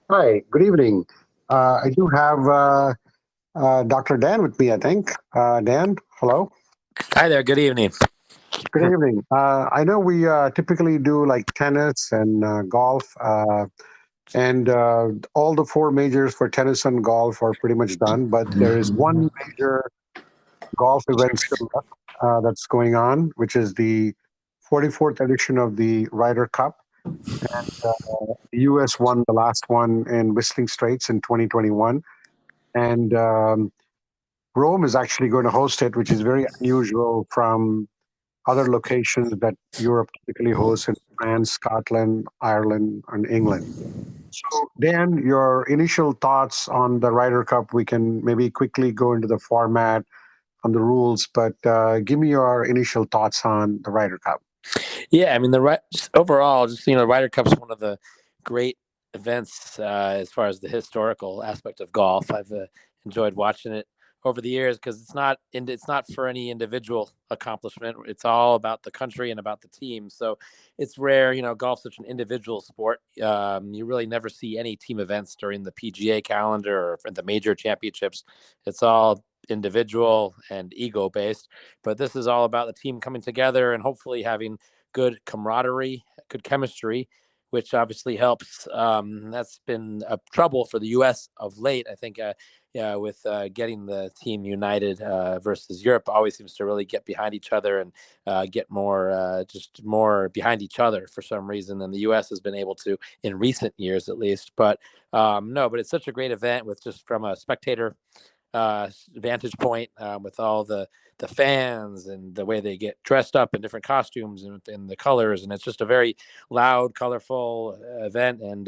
Hi, good evening. I do have Dr. Dan with me, I think. Dan, hello. Hi there. Good evening. Good evening. I know we typically do like tennis and golf, and all the four majors for tennis and golf are pretty much done, but there is one major golf event still left that's going on, which is the 44th edition of the Ryder Cup. The U.S. won the last one in Whistling Straits in 2021. And Rome is actually going to host it, which is very unusual from other locations that Europe typically hosts in France, Scotland, Ireland, and England. So, Dan, your initial thoughts on the Ryder Cup? We can maybe quickly go into the format, on the rules, but give me your initial thoughts on the Ryder Cup. Yeah, I mean just overall, just Ryder Cup's one of the great events as far as the historical aspect of golf. I've enjoyed watching it over the years because it's not for any individual accomplishment. It's all about the country and about the team. So it's rare, golf's such an individual sport. You really never see any team events during the PGA calendar or the major championships. It's all individual and ego based, but this is all about the team coming together and hopefully having good camaraderie, good chemistry, which obviously helps. That's been a trouble for the U.S. of late. I think, yeah, with getting the team united versus Europe, always seems to really get behind each other and get just more behind each other for some reason than the U.S. has been able to in recent years, at least. But no, but it's such a great event with just from a spectator vantage point with all the fans and the way they get dressed up in different costumes and the colors, and it's just a very loud, colorful event. And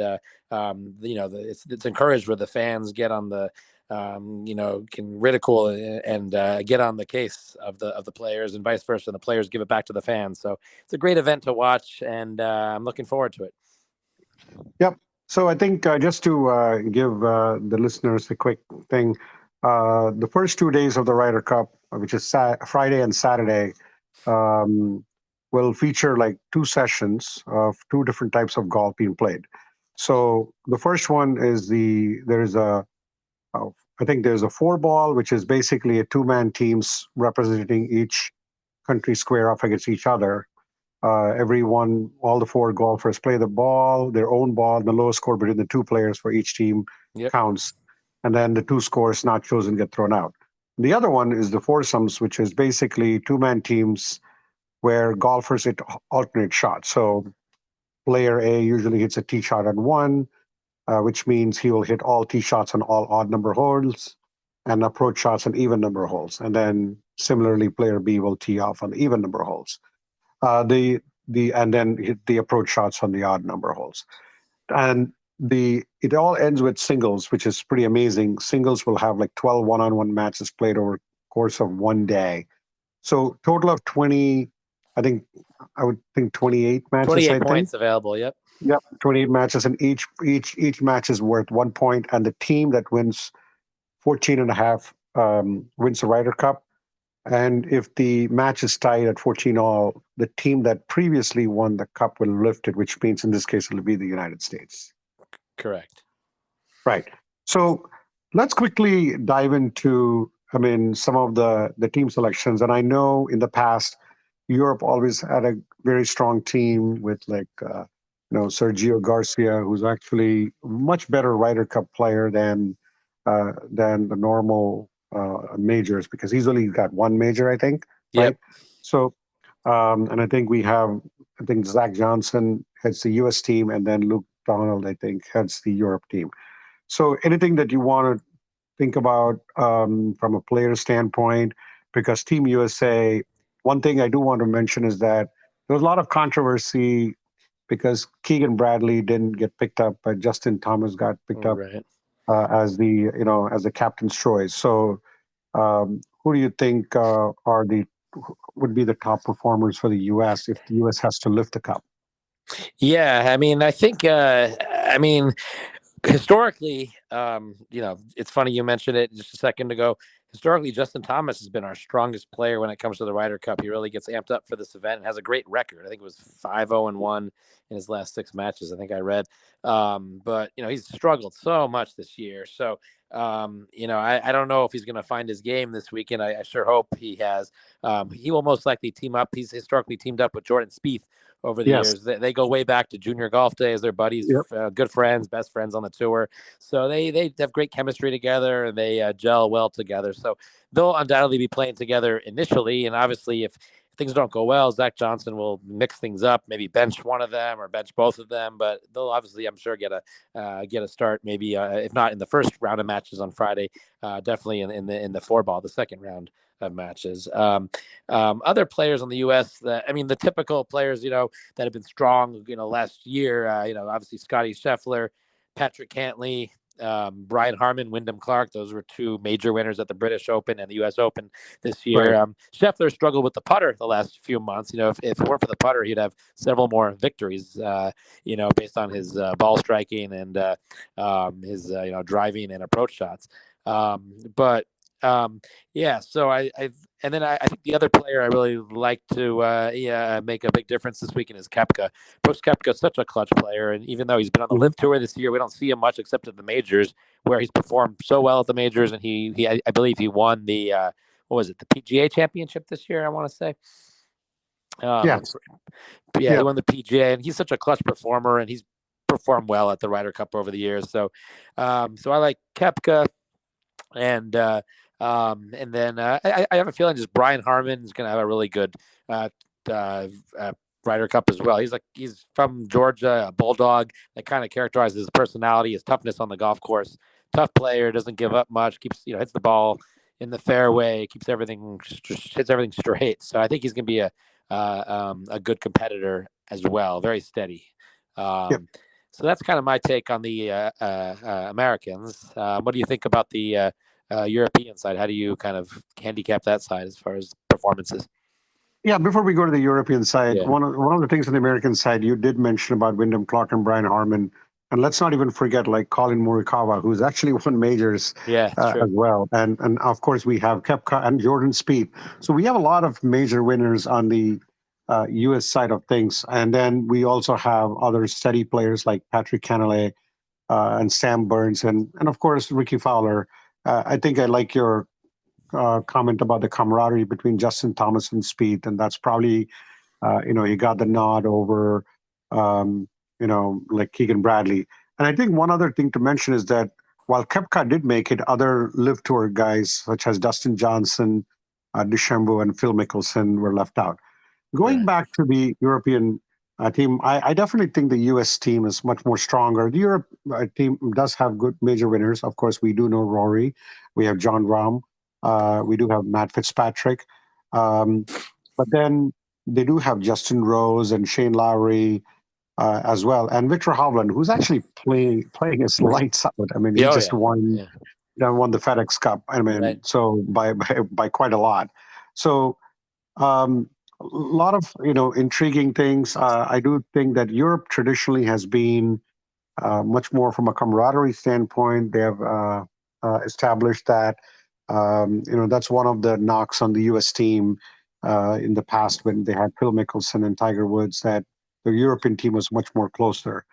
it's encouraged where the fans get on the can ridicule and get on the case of the players and vice versa, and the players give it back to the fans. So it's a great event to watch, and I'm looking forward to it. Yep. So I think just to give the listeners a quick thing, the first 2 days of the Ryder Cup, which is Friday and Saturday, um, will feature like two sessions of two different types of golf being played. So the first one is uh, I think there's a four ball, which is basically a two-man teams representing each country square off against each other. Everyone, all the four golfers play the ball, their own ball. The lowest score between the two players for each team Yep. counts, and then the two scores not chosen get thrown out. The other one is the foursomes, which is basically two-man teams where golfers hit alternate shots. So player A usually hits a tee shot on one, which means he will hit all tee shots on all odd number holes and approach shots on even number holes. And then similarly, player B will tee off on even number holes. And then hit the approach shots on the odd number holes. And the it all ends with singles, which is pretty amazing. Singles will have like 12 one-on-one matches played over course of one day. So total of 20, I think I would think 28 matches, 28 I think. points available. Yep. Yep, 28 matches, and each match is worth 1 point, and the team that wins 14 and a half wins the Ryder Cup. And if the match is tied at 14 all, the team that previously won the cup will lift it, which means in this case it'll be the United States. Correct. Right. So let's quickly dive into, I mean, some of the team selections. And I know in the past, Europe always had a very strong team with like, Sergio Garcia, who's actually a much better Ryder Cup player than the normal majors because he's only got one major, I think, Yep. right? So, and I think I think Zach Johnson heads the U.S. team, and then Luke Donald, I think, heads the Europe team. So, anything that you want to think about from a player standpoint, because Team USA, one thing I do want to mention is that there was a lot of controversy because Keegan Bradley didn't get picked up, but Justin Thomas got picked up Right. as the captain's choice. So, who do you think would be the top performers for the U.S. if the U.S. has to lift the cup? Yeah, I mean, I think, historically, it's funny you mentioned it just a second ago. historically, Justin Thomas has been our strongest player when it comes to the Ryder Cup. He really gets amped up for this event and has a great record. I think it was 5-0-1 in his last 6 matches, I think I read. But, he's struggled so much this year. So, I don't know if he's going to find his game this weekend. I sure hope he has. He will most likely team up. He's historically teamed up with Jordan Spieth over the Yes. years. They go way back to junior golf days. They're buddies, Yep. good friends, best friends on the tour. So they have great chemistry together, and they gel well together. So they'll undoubtedly be playing together initially. And obviously, if things don't go well, Zach Johnson will mix things up, maybe bench one of them or bench both of them. But they'll obviously, I'm sure, get a start, maybe if not in the first round of matches on Friday, definitely in the four ball, the second round of matches. Other players on the U.S. The typical players, that have been strong, last year. Obviously Scotty Scheffler, Patrick Cantley, Brian Harman, Wyndham Clark. Those were 2 major winners at the British Open and the U.S. Open this year. Right. Scheffler struggled with the putter the last few months. If it weren't for the putter, he'd have several more victories. Based on his ball striking and his driving and approach shots. So I think the other player I really like to make a big difference this weekend is Koepka. Brooks Koepka is such a clutch player, and even though he's been on the LIV Tour this year, we don't see him much except at the majors, where he's performed so well at the majors, and I believe he won the what was it, the PGA Championship this year, I want to say. Yes. He won the PGA, and he's such a clutch performer, and he's performed well at the Ryder Cup over the years. So I like Koepka. And then I have a feeling just Brian Harman is going to have a really good Ryder Cup as well. He's from Georgia, a bulldog. That kind of characterizes his personality, his toughness on the golf course. Tough player, doesn't give up much. Keeps hits the ball in the fairway. Hits everything straight. So I think he's going to be a good competitor as well. Very steady. Yep. So that's kind of my take on the Americans. What do you think about the European side? How do you kind of handicap that side as far as performances? Yeah, before we go to the European side, Yeah. one of the things on the American side you did mention about Wyndham Clark and Brian Harman, and let's not even forget like Colin Morikawa, who's actually won majors as well, and of course we have Koepka and Jordan Spieth. So we have a lot of major winners on the U.S. side of things, and then we also have other steady players like Patrick Cantlay and Sam Burns, and of course Ricky Fowler. I think I like your comment about the camaraderie between Justin Thomas and Spieth, and that's probably he got the nod over like Keegan Bradley. And I think one other thing to mention is that while Koepka did make it, other LIV Tour guys such as Dustin Johnson, DeChambeau, and Phil Mickelson were left out. Going back to the European team, I definitely think the U.S. team is much more stronger. The Europe team does have good major winners. Of course, we do know Rory. We have John Rahm. We do have Matt Fitzpatrick. But then they do have Justin Rose and Shane Lowry as well. And Victor Hovland, who's actually playing his lights out. I mean, he just won the FedEx Cup. I mean, so by quite a lot. So a lot of intriguing things. I do think that Europe traditionally has been much more from a camaraderie standpoint. They have established that. That's one of the knocks on the U.S. team in the past when they had Phil Mickelson and Tiger Woods, that the European team was much more closer.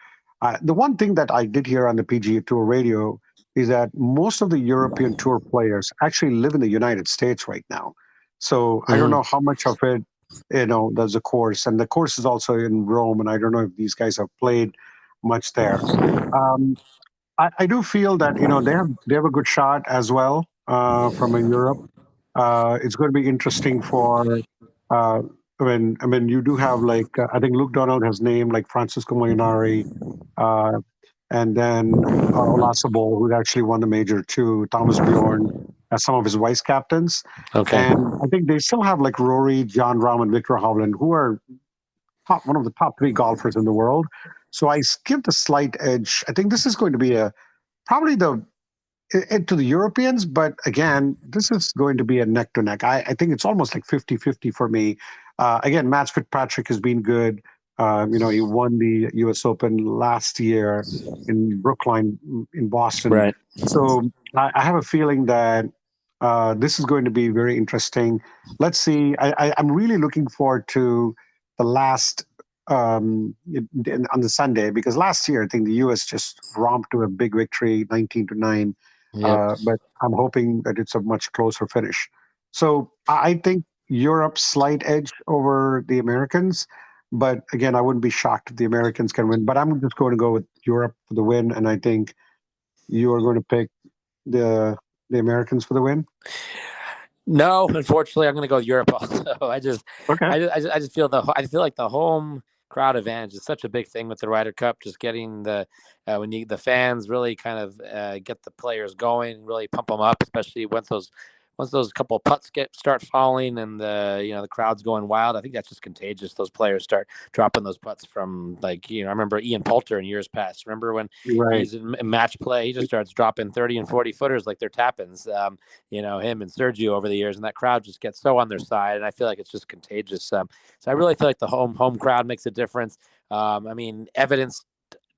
The one thing that I did hear on the PGA Tour radio is that most of the European Tour players actually live in the United States right now. So I don't know how much of it, there's a course, and the course is also in Rome, and I don't know if these guys have played much there. I do feel that they have a good shot as well from in Europe. It's going to be interesting for you do have like I think Luke Donald has named like Francisco Molinari, uh, and then Olasabo, who actually won the major too, Thomas Bjorn as some of his vice captains. Okay. And I think they still have like Rory, John Rahm, and Victor Hovland, who are one of the top 3 golfers in the world. So I give the slight edge. I think this is going to be probably to the Europeans, but again, this is going to be a neck to neck. I think it's almost like 50-50 for me. Again, Matt Fitzpatrick has been good. He won the U.S. Open last year in Brookline in Boston. Right. So I have a feeling that This is going to be very interesting. Let's see. I'm really looking forward to the last on the Sunday, because last year I think the U.S. just romped to a big victory, 19-9. Yep. But I'm hoping that it's a much closer finish. So I think Europe's slight edge over the Americans. But again, I wouldn't be shocked if the Americans can win. But I'm just going to go with Europe for the win, and I think you are going to pick the the Americans for the win. No, unfortunately, I'm going to go Europe also. Okay. I just feel I feel like the home crowd advantage is such a big thing with the Ryder Cup. Just getting the fans really kind of get the players going, really pump them up, especially once those couple of putts start falling and the crowd's going wild. I think that's just contagious. Those players start dropping those putts from, like, I remember Ian Poulter in years past. Remember when Right. he's in match play, he just starts dropping 30 and 40 footers like they're tappins. Him and Sergio over the years, and that crowd just gets so on their side, and I feel like it's just contagious. So I really feel like the home crowd makes a difference. I mean, evidence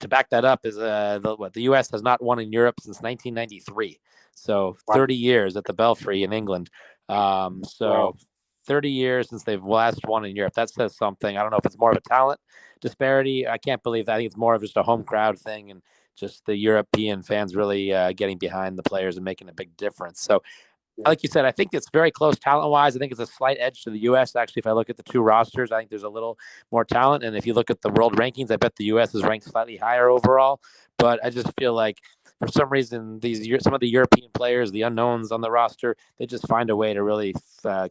to back that up is the U.S. has not won in Europe since 1993, so Wow. 30 years at the Belfry in England. Wow. 30 years since they've last won in Europe. That says something. I don't know if it's more of a talent disparity. I can't believe that. I think it's more of just a home crowd thing, and just the European fans really getting behind the players and making a big difference. So, like you said, I think it's very close talent-wise. I think it's a slight edge to the U.S. Actually, if I look at the two rosters, I think there's a little more talent. And if you look at the world rankings, I bet the U.S. is ranked slightly higher overall. But I just feel like for some reason, some of the European players, the unknowns on the roster, they just find a way to really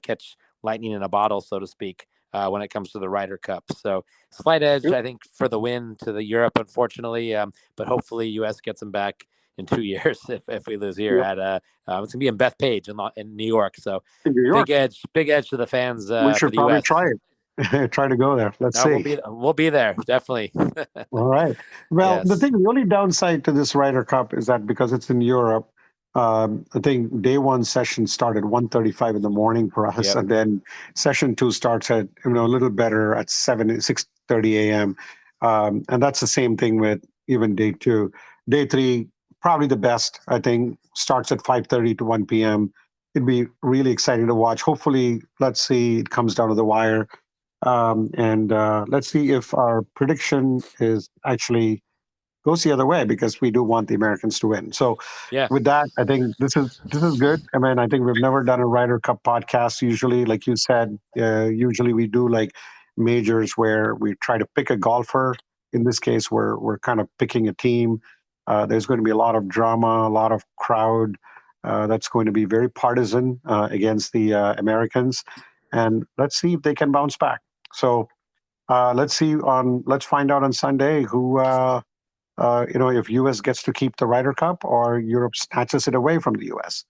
catch lightning in a bottle, so to speak, when it comes to the Ryder Cup. So slight edge, I think, for the win to the Europe, unfortunately. But hopefully, U.S. gets them back in 2 years if we lose here Yep. at it's gonna be in Bethpage in New York. So In New York, big edge to the fans we for should the probably U.S. try it. Try to go there. Let's No, see. we'll be there definitely. All right. Well, Yes. the only downside to this Ryder Cup is that because it's in Europe, I think day one session started 1:35 in the morning for us, Yep. and then session two starts at a little better at 6:30 a.m. And that's the same thing with even day two. Day three, probably the best. I think starts at 5:30 to 1 p.m. It'd be really exciting to watch. Hopefully, let's see, it comes down to the wire. And let's see if our prediction is actually goes the other way, because we do want the Americans to win. So Yeah. with that, I think this is good. I mean, I think we've never done a Ryder Cup podcast. Usually, like you said, usually we do like majors where we try to pick a golfer. In this case, we're kind of picking a team. There's going to be a lot of drama, a lot of crowd. That's going to be very partisan against the Americans, and let's see if they can bounce back. So let's find out on Sunday who if U.S. gets to keep the Ryder Cup or Europe snatches it away from the U.S.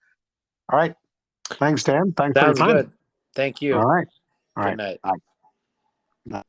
All right. Thanks, Dan. Thanks for your Sounds time. good. Thank you. All right. All Good right. night. Bye.